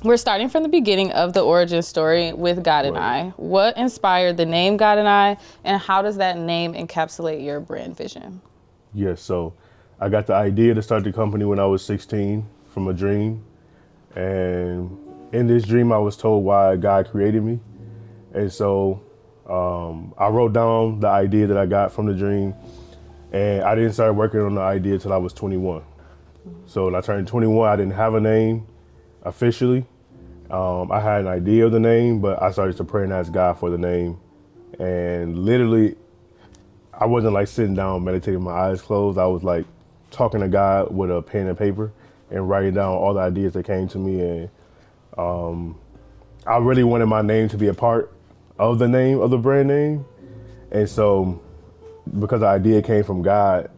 we're starting from the beginning of the origin story with God and I. What inspired the name God and I, and how does that name encapsulate your brand vision? Yes, so I got the idea to start the company when I was 16 from a dream. And in this dream, I was told why God created me. And so I wrote down the idea that I got from the dream. And I didn't start working on the idea until I was 21. So when I turned 21, I didn't have a name officially. I had an idea of the name, but I started to pray and ask God for the name. And literally, I wasn't like sitting down meditating with my eyes closed. I was like talking to God with a pen and paper and writing down all the ideas that came to me. And I really wanted my name to be a part of the name of the brand name. And so because the idea came from God,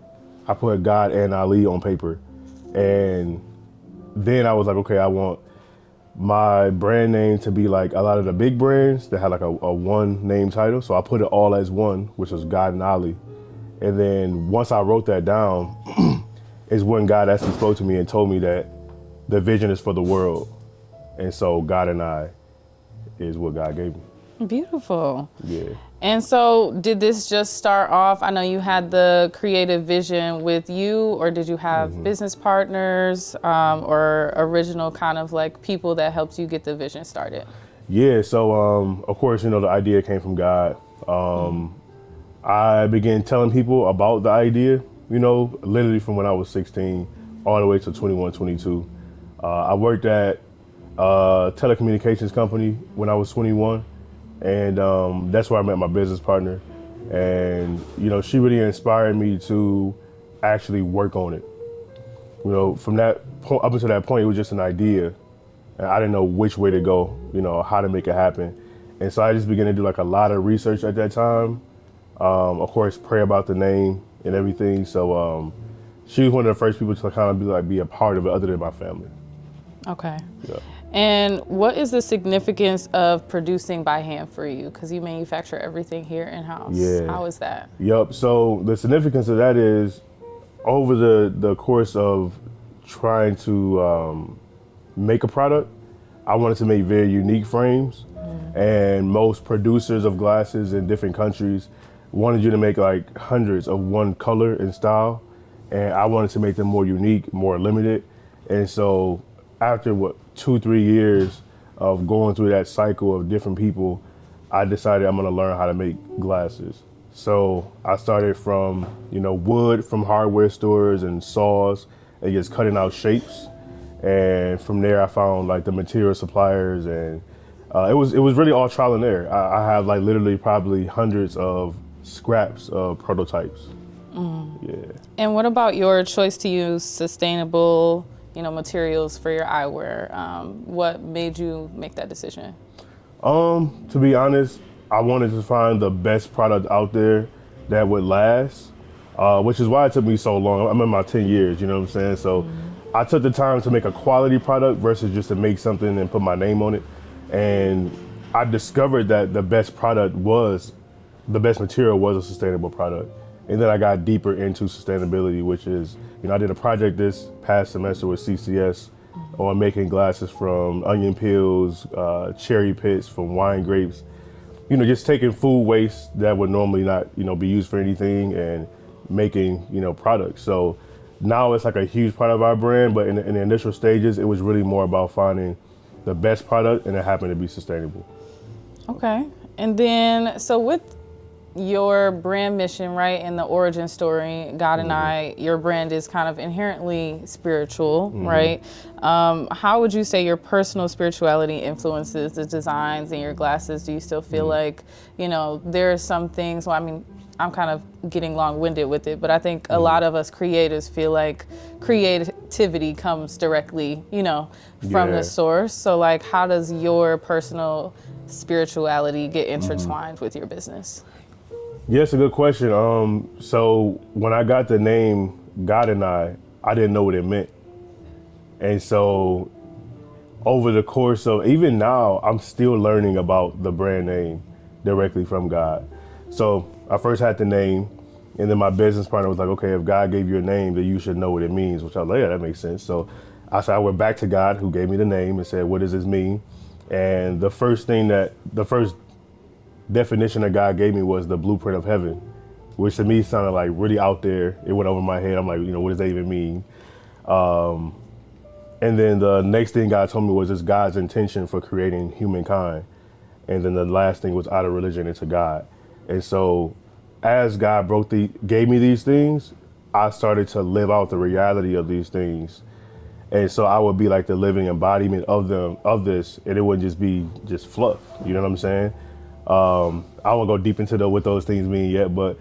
I put God and Ali on paper. And then I was like, okay, I want my brand name to be like a lot of the big brands that had like a one name title. So I put it all as one, which was GODNII. And then once I wrote that down is when God actually spoke to me and told me that the vision is for the world. And so God and I is what God gave me. Beautiful. Yeah. And so did this just start off, I know you had the creative vision with you, or did you have business partners or original kind of like people that helped you get the vision started? Yeah, so of course, the idea came from God. I began telling people about the idea, literally from when I was 16 all the way to 21, 22. I worked at a telecommunications company when I was 21. And that's where I met my business partner. And, she really inspired me to actually work on it. From that point up until that point, it was just an idea. And I didn't know which way to go, how to make it happen. And so I just began to do like a lot of research at that time. Of course, pray about the name and everything. So she was one of the first people to kind of be a part of it other than my family. Okay. Yeah. And what is the significance of producing by hand for you? Because you manufacture everything here in-house. Yeah. How is that? Yep. So the significance of that is over the course of trying to make a product, I wanted to make very unique frames. And most producers of glasses in different countries wanted you to make like hundreds of one color and style. And I wanted to make them more unique, more limited. And so after 2-3 years of going through that cycle of different people, I decided I'm gonna learn how to make glasses. So I started from, wood from hardware stores and saws and just cutting out shapes. And from there I found like the material suppliers, and it was really all trial and error. I have like literally probably hundreds of scraps of prototypes. Yeah. And what about your choice to use sustainable materials for your eyewear? What made you make that decision? To be honest, I wanted to find the best product out there that would last, which is why it took me so long. I'm in my 10 years, you know what I'm saying? So I took the time to make a quality product versus just to make something and put my name on it. And I discovered that the best material was a sustainable product. And then I got deeper into sustainability, which is, I did a project this past semester with CCS on making glasses from onion peels, cherry pits, from wine grapes. Just taking food waste that would normally not, be used for anything and making, products. So now it's like a huge part of our brand, but in the initial stages, it was really more about finding the best product, and it happened to be sustainable. Okay. And then, so with your brand mission, right, and the origin story, God and I, your brand is kind of inherently spiritual, right? How would you say your personal spirituality influences the designs in your glasses? Do you still feel like, there are some things, I'm kind of getting long-winded with it, but I think a lot of us creators feel like creativity comes directly, from the source. So like, how does your personal spirituality get intertwined with your business? Yeah, it's a good question. So when I got the name God and I didn't know what it meant. And so over the course of, even now, I'm still learning about the brand name directly from God. So I first had the name, and then my business partner was like, okay, if God gave you a name, then you should know what it means, which I was like, yeah, that makes sense. So I went back to God, who gave me the name, and said, what does this mean? And the first definition that God gave me was the blueprint of heaven, which to me sounded like really out there. It went over my head. I'm like, what does that even mean? And then the next thing God told me was it's God's intention for creating humankind. And then the last thing was out of religion into God. And so as God gave me these things, I started to live out the reality of these things. And so I would be like the living embodiment of this, and it wouldn't just be just fluff. You know what I'm saying? I won't go deep into what those things mean yet, but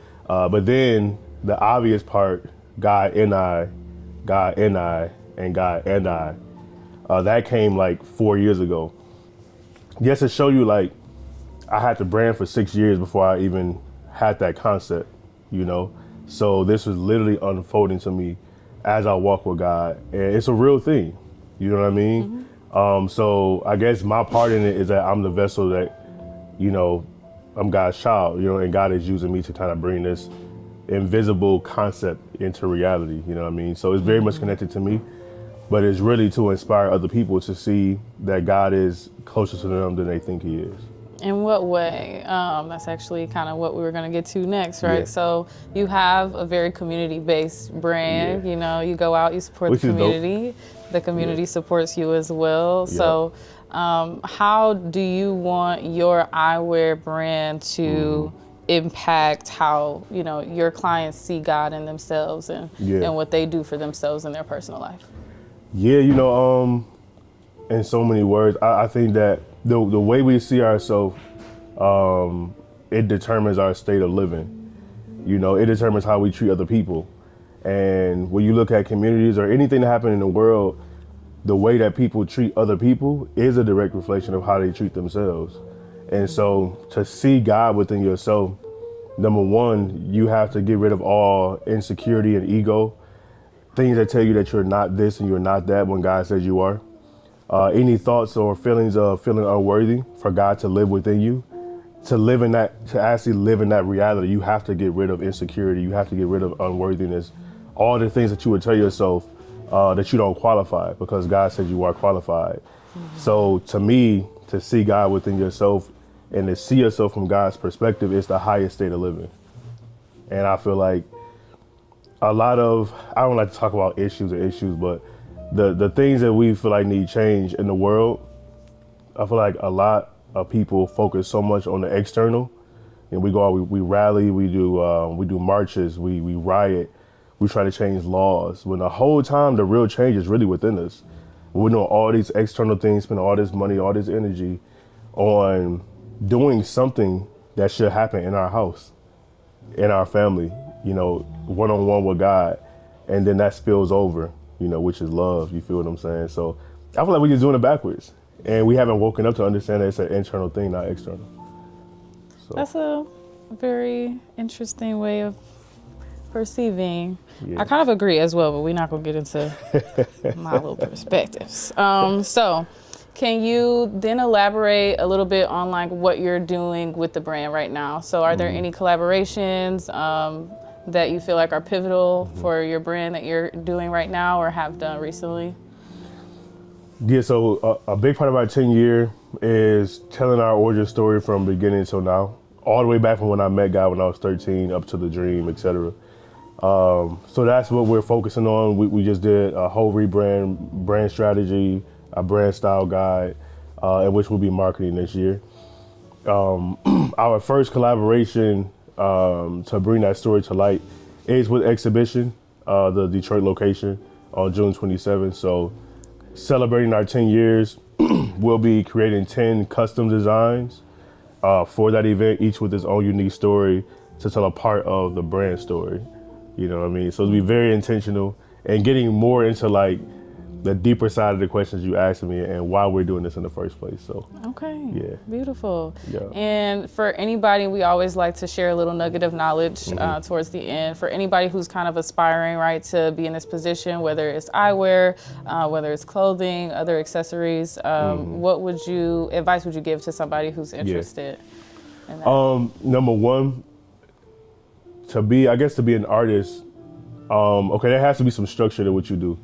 then the obvious part, God and I, God and I, and God and I, that came like 4 years ago. Just to show you, like, I had to brand for 6 years before I even had that concept, So this was literally unfolding to me as I walk with God, and it's a real thing. You know what I mean? Mm-hmm. So I guess my part in it is that I'm the vessel that, I'm God's child, and God is using me to kind of bring this invisible concept into reality. You know what I mean? So it's very much connected to me, but it's really to inspire other people to see that God is closer to them than they think he is. In what way? That's actually kind of what we were going to get to next, right? Yeah. So you have a very community-based brand. Yeah. You go out, you support the community. The community supports you as well. Yeah. So how do you want your eyewear brand to impact how, your clients see God in themselves and what they do for themselves in their personal life? Yeah, in so many words, I think that the way we see ourselves, it determines our state of living. It determines how we treat other people. And when you look at communities or anything that happens in the world, the way that people treat other people is a direct reflection of how they treat themselves. And so to see God within yourself, number one, you have to get rid of all insecurity and ego, things that tell you that you're not this and you're not that when God says you are. Any thoughts or feelings of feeling unworthy for God to live within you, to actually live in that reality, you have to get rid of insecurity. You have to get rid of unworthiness, all the things that you would tell yourself that you don't qualify, because God said you are qualified. Mm-hmm. So to me, to see God within yourself and to see yourself from God's perspective is the highest state of living. And I feel like I don't like to talk about issues, but the things that we feel like need change in the world, I feel like a lot of people focus so much on the external, and we go out, we rally, we do marches, we riot, we try to change laws, when the whole time the real change is really within us. We're doing all these external things, spending all this money, all this energy on doing something that should happen in our house, in our family, one-on-one with God, and then that spills over, which is love. You feel what I'm saying? So I feel like we're just doing it backwards, and we haven't woken up to understand that it's an internal thing, not external. So. That's a very interesting way of perceiving. Yeah. I kind of agree as well, but we're not going to get into my little perspectives. So can you then elaborate a little bit on like what you're doing with the brand right now? So are there any collaborations that you feel like are pivotal for your brand that you're doing right now or have done recently? Yeah, so a big part of our 10-year is telling our origin story from beginning till now, all the way back from when I met God when I was 13 up to the dream, etc. So that's what we're focusing on. We just did a whole brand strategy, a brand style guide, in which we'll be marketing this year. Our first collaboration to bring that story to light is with Exhibition, the Detroit location, on June 27th. So celebrating our 10 years, we'll be creating 10 custom designs for that event, each with its own unique story to tell a part of the brand story. You know what I mean? So it'll be very intentional and getting more into like the deeper side of the questions you asked me and why we're doing this in the first place. So okay, yeah, beautiful. Yeah. And for anybody, we always like to share a little nugget of knowledge towards the end. For anybody who's kind of aspiring, right, to be in this position, whether it's eyewear, whether it's clothing, other accessories, what advice would you give to somebody who's interested in that? Number one, to be an artist, there has to be some structure to what you do.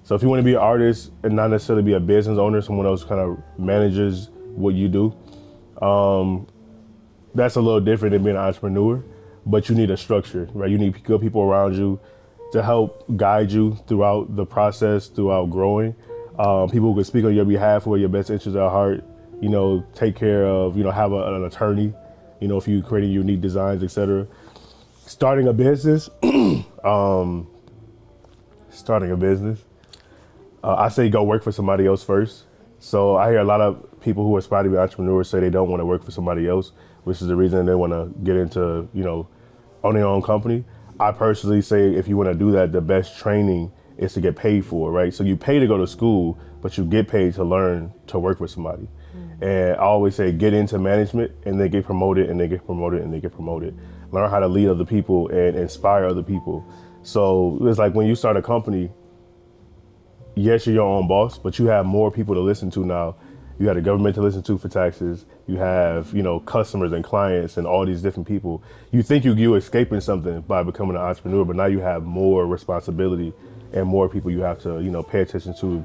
So if you want to be an artist and not necessarily be a business owner, someone else kind of manages what you do, that's a little different than being an entrepreneur, but you need a structure, right? You need good people around you to help guide you throughout the process, throughout growing. People who can speak on your behalf for your best interests at heart, take care of, have an attorney, if you're creating unique designs, etc. Starting a business, I say go work for somebody else first. So I hear a lot of people who aspire to be entrepreneurs say they don't want to work for somebody else, which is the reason they want to get into, owning their own company. I personally say if you want to do that, the best training is to get paid for, right? So you pay to go to school, but you get paid to learn to work with somebody. And I always say get into management and then get promoted and then get promoted and then get promoted. Learn how to lead other people and inspire other people. So it's like when you start a company, yes, you're your own boss, but you have more people to listen to now. You have the government to listen to for taxes. You have, customers and clients and all these different people. You think you're escaping something by becoming an entrepreneur, but now you have more responsibility and more people you have to, pay attention to,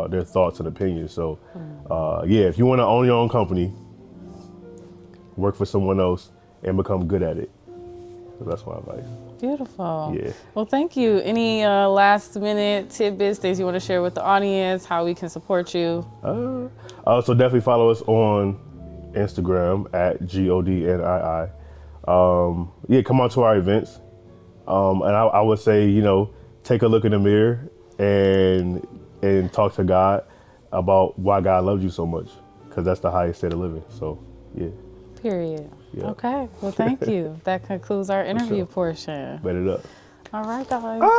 their thoughts and opinions. So, if you want to own your own company, work for someone else and become good at it. So that's my advice. Beautiful. Yeah. Well, thank you. Any last minute tidbits, things you want to share with the audience, how we can support you? So definitely follow us on Instagram at GODNII. Come on to our events. And I would say, take a look in the mirror and talk to God about why God loves you so much, because that's the highest state of living. So, yeah. Period. Yeah. Okay. Well, thank you. That concludes our interview portion. Bet it up. All right, guys. Ah!